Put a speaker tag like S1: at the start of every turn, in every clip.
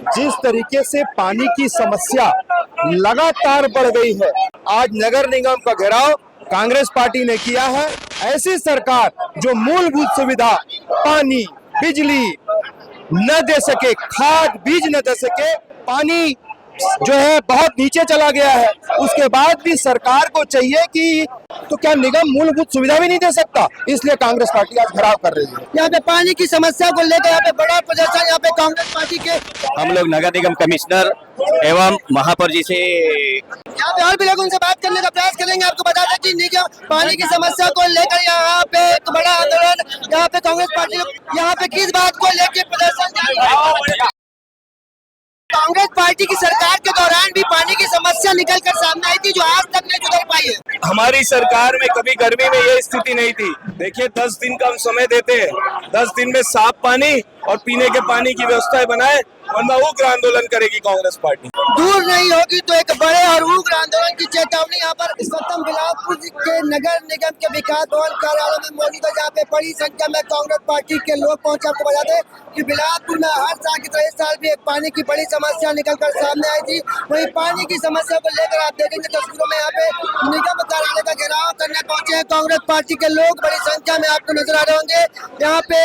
S1: जिस तरीके से पानी की समस्या लगातार बढ़ गई है, आज नगर निगम का घेराव कांग्रेस पार्टी ने किया है। ऐसी सरकार जो मूलभूत सुविधा पानी, बिजली न दे सके, खाद बीज न दे सके, पानी जो है बहुत नीचे चला गया है, उसके बाद भी सरकार को चाहिए कि तो क्या निगम मूलभूत सुविधा भी नहीं दे सकता? इसलिए कांग्रेस पार्टी आज घेराव कर रही है।
S2: यहाँ पे पानी की समस्या को लेकर यहाँ पे बड़ा प्रदर्शन यहाँ पे कांग्रेस पार्टी के
S3: हम लोग नगर निगम कमिश्नर एवं महापौर जी से
S2: यहाँ पे और भी लोग उनसे बात करने का प्रयास करेंगे। आपको बता दें कि निगम पानी की समस्या को लेकर यहाँ पे एक बड़ा आंदोलन यहाँ पे कांग्रेस पार्टी यहाँ पे किस बात को लेकर प्रदर्शन जारी है। कांग्रेस पार्टी की सरकार के दौरान भी पानी की समस्या निकल कर सामने आई थी, जो आज तक नहीं सुधर पाई है।
S4: हमारी सरकार में कभी गर्मी में ये स्थिति नहीं थी। देखिए 10 दिन का हम समय देते हैं, 10 दिन में साफ पानी और पीने के पानी की व्यवस्था बनाए, वरना उग्र आंदोलन करेगी कांग्रेस पार्टी।
S2: दूर नहीं होगी तो एक बड़े और उग्र आंदोलन की चेतावनी यहाँ पर इस वक्त हम बिलासपुर के नगर निगम के विकास भवन कार्यालय में मौजूद है, जहाँ पे बड़ी संख्या में कांग्रेस पार्टी के लोग पहुंचे। आपको बता दें कि बिलासपुर में हर साल की तरह इस साल भी एक पानी की बड़ी समस्या निकल कर सामने आई थी। वही पानी की समस्या को लेकर आप देखेंगे तस्वीरों में यहाँ पे निगम कार्यालय का घेराव करने पहुंचे हैं कांग्रेस पार्टी के लोग। बड़ी संख्या में आपको नजर आ रहे होंगे। यहाँ पे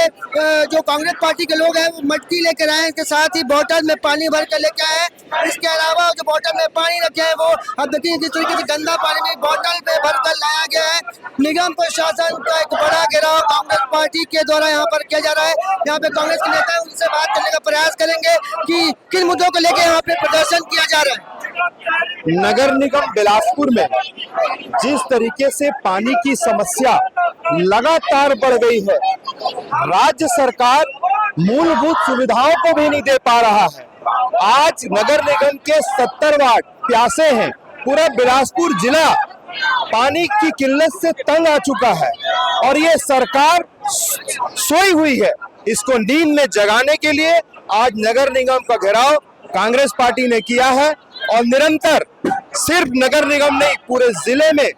S2: जो कांग्रेस पार्टी के लोग हैं वो मटकी लेकर आए, इसके साथ ही बोतल में पानी भर कर लेके आए। इसके अलावा जो बोतल में पानी रखे हैं वो अब देखिए किस तरीके से गंदा पानी भी बोतल में भर कर लाया गया है। निगम प्रशासन का एक बड़ा घेराव कांग्रेस पार्टी के द्वारा यहाँ पर किया जा रहा है। यहाँ पे कांग्रेस के नेता उनसे बात करने का प्रयास करेंगे कि किन मुद्दों को लेकर यहाँ पे प्रदर्शन किया जा रहा है।
S1: नगर निगम बिलासपुर में जिस तरीके से पानी की समस्या लगातार बढ़ गई है, राज्य सरकार मूलभूत सुविधाओं को भी नहीं दे पा रहा है। आज नगर निगम के 70 वार्ड प्यासे हैं। पूरा बिलासपुर जिला पानी की किल्लत से तंग आ चुका है और ये सरकार सोई हुई है। इसको नींद में जगाने के लिए आज नगर निगम का घेराव कांग्रेस पार्टी ने किया है और निरंतर सिर्फ नगर निगम नहीं, पूरे जिले में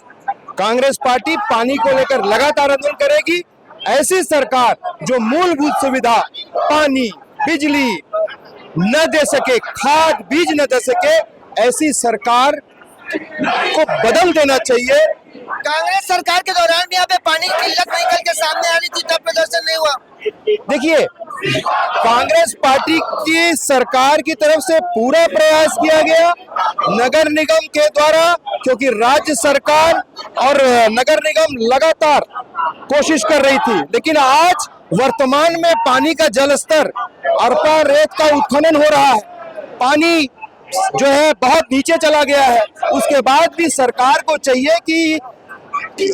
S1: कांग्रेस पार्टी पानी को लेकर लगातार आंदोलन करेगी। ऐसी सरकार जो मूलभूत सुविधा पानी, बिजली न दे सके, खाद बीज न दे सके, ऐसी सरकार को बदल देना चाहिए।
S2: कांग्रेस सरकार के दौरान भी यहाँ पे पानी की किल्लत निकल के सामने आ रही थी, तब प्रदर्शन नहीं हुआ।
S1: देखिए, कांग्रेस पार्टी की सरकार की तरफ से पूरा प्रयास किया गया नगर निगम के द्वारा, क्योंकि राज्य सरकार और नगर निगम लगातार कोशिश कर रही थी। लेकिन आज वर्तमान में पानी का जलस्तर अरपा रेत का उत्खनन हो रहा है, पानी जो है बहुत नीचे चला गया है। उसके बाद भी सरकार को चाहिए कि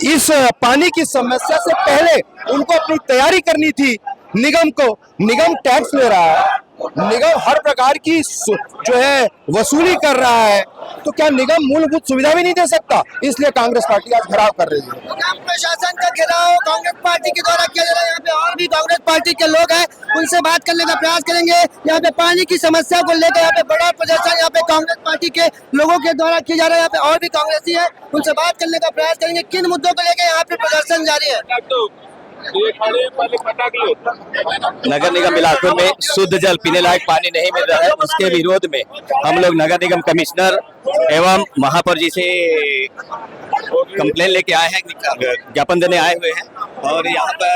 S1: इस पानी की समस्या से पहले उनको अपनी तैयारी करनी थी। निगम टैक्स ले रहा है, निगम हर प्रकार की जो है वसूली कर रहा है, तो क्या निगम मूलभूत सुविधा भी नहीं दे सकता? इसलिए कांग्रेस पार्टी आज घेराव कर रही है।
S2: निगम प्रशासन का घेराव कांग्रेस पार्टी के द्वारा किया जा रहा है। यहाँ पे और भी कांग्रेस पार्टी के लोग हैं, उनसे बात करने का प्रयास करेंगे। यहाँ पे पानी की समस्या को लेकर यहाँ पे बड़ा प्रदर्शन यहाँ पे कांग्रेस पार्टी के लोगों के द्वारा किया जा रहा है। यहाँ पे और भी कांग्रेसी है, उनसे बात करने का प्रयास करेंगे किन मुद्दों को लेकर यहाँ पे प्रदर्शन जारी है।
S3: नगर निगम बिलासपुर में शुद्ध जल पीने लायक पानी नहीं मिल रहा है, उसके विरोध में हम लोग नगर निगम कमिश्नर एवं महापौर जी से कंप्लेन लेके आए हैं, ज्ञापन देने आए हुए हैं। और यहाँ पे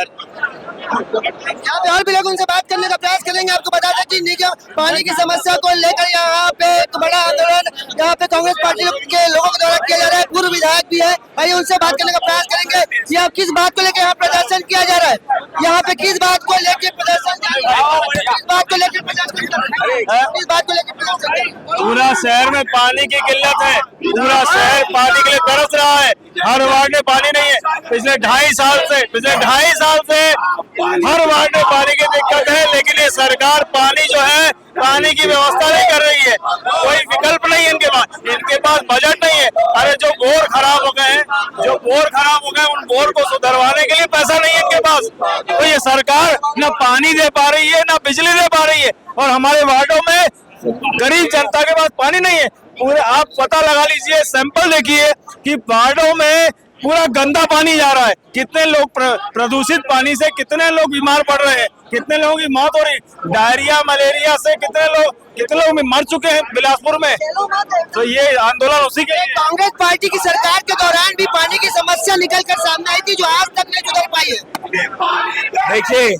S2: और भी लोग उनसे बात करने का प्रयास करेंगे। आपको बता दें कि निगम पानी की समस्या को लेकर यहाँ पे एक बड़ा आंदोलन यहाँ पे कांग्रेस पार्टी के लोगों के द्वारा किया जा रहा है। पूर्व विधायक भी है, आइए उनसे बात करने का प्रयास करेंगे। यहाँ किस बात को लेकर यहाँ प्रदर्शन किया जा रहा है? यहाँ पे किस बात को लेकर प्रदर्शन किस बात को लेकर प्रदर्शन?
S4: पूरा शहर में पानी की किल्लत है, पूरा शहर पानी के लिए तरस रहा है। हर वार्ड में पानी नहीं है। पिछले ढाई साल से हर वार्ड में पानी की दिक्कत है, लेकिन ये सरकार पानी जो है पानी की व्यवस्था नहीं कर रही है। कोई विकल्प नहीं है इनके पास बजट नहीं है। अरे जो बोर खराब हो गए उन बोर को सुधरवाने के लिए पैसा नहीं है इनके पास। तो ये सरकार न पानी दे पा रही है, न बिजली दे पा रही है, और हमारे वार्डों में गरीब जनता के पास पानी नहीं है। पूरे आप पता लगा लीजिए, सैंपल देखिए कि वार्डों में पूरा गंदा पानी जा रहा है। कितने लोग प्रदूषित पानी से कितने लोग बीमार पड़ रहे हैं। कितने लोगों की मौत हो रही, डायरिया मलेरिया से कितने लोग मर चुके हैं बिलासपुर में। तो ये आंदोलन उसी के लिए।
S2: कांग्रेस पार्टी की सरकार के दौरान भी पानी की समस्या निकल कर सामने आई थी जो आज तक नहीं सुधर पाई है।
S4: देखिए,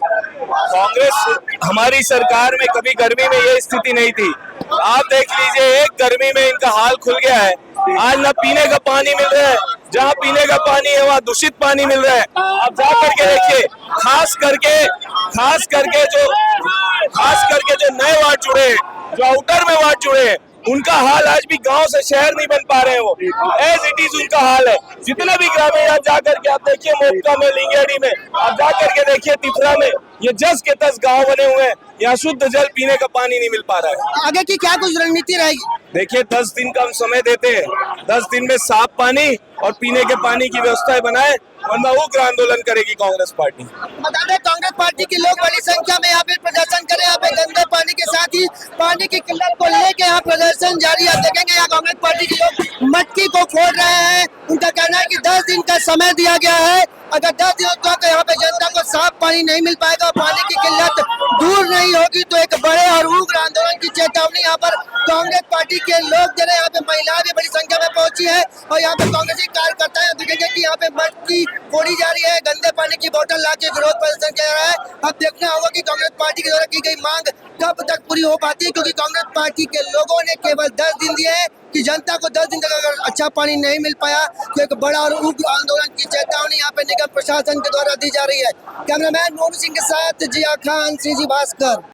S4: कांग्रेस हमारी सरकार में कभी गर्मी में ये स्थिति नहीं थी। आप देख लीजिए, एक गर्मी में इनका हाल खुल गया है। आज ना पीने का पानी मिल रहा है, जहाँ पीने का पानी है वहाँ दूषित पानी मिल रहा है। आप जा करके देखिए, खास करके जो नए वार्ड जुड़े हैं, जो आउटर में वार्ड जुड़े हैं, उनका हाल आज भी गांव से शहर नहीं बन पा रहे हैं। वो एज इट इज उनका हाल है। जितने भी ग्रामीण आप जा करके आप देखिए, मोपका में, लिंगेड़ी में, आप जा करके देखिए, तिफरा में, ये 10 के 10 गांव बने हुए हैं। यहाँ शुद्ध जल पीने का पानी नहीं मिल पा रहा है।
S2: आगे की क्या कुछ रणनीति रहेगी?
S4: देखिए, 10 दिन का हम समय देते हैं। 10 दिन में साफ पानी और पीने के पानी की व्यवस्था बनाए, वरना उग्र आंदोलन करेगी कांग्रेस पार्टी।
S2: बता दें, कांग्रेस पार्टी के लोग बड़ी संख्या में यहाँ पे प्रदर्शन करें। यहाँ पे गंदे पानी के साथ ही पानी की किल्लत को लेके यहाँ प्रदर्शन जारी। आप देखेंगे यहाँ कांग्रेस पार्टी के लोग मटकी को फोड़ रहे हैं। उनका कहना है कि 10 दिन का समय दिया गया है। अगर 10 दिनों तक यहाँ पे जनता को साफ पानी नहीं मिल पाएगा, पानी की किल्लत दूर नहीं होगी, तो एक बड़े और उग्र आंदोलन की चेतावनी यहाँ पर कांग्रेस पार्टी के लोग दे रहे हैं। यहाँ पे महिलाएं भी बड़ी संख्या में पहुंची है और यहाँ पे कांग्रेसी कार्यकर्ता है। देखेंगे कि यहाँ पे मटकी फोड़ी जा रही है, गंदे पानी की बोतल लाके विरोध प्रदर्शन किया जा रहा है। अब देखना होगा कि कांग्रेस पार्टी के द्वारा की गई मांग कब तक पूरी हो पाती है, क्योंकि कांग्रेस पार्टी के लोगों ने केवल 10 दिन दिए हैं कि जनता को 10 दिन तक अगर अच्छा पानी नहीं मिल पाया तो एक बड़ा और उग्र आंदोलन की चेतावनी यहाँ पे निगम प्रशासन के द्वारा दी जा रही है। कैमरामैन मोनू सिंह के साथ जिया खान, सीजी भास्कर।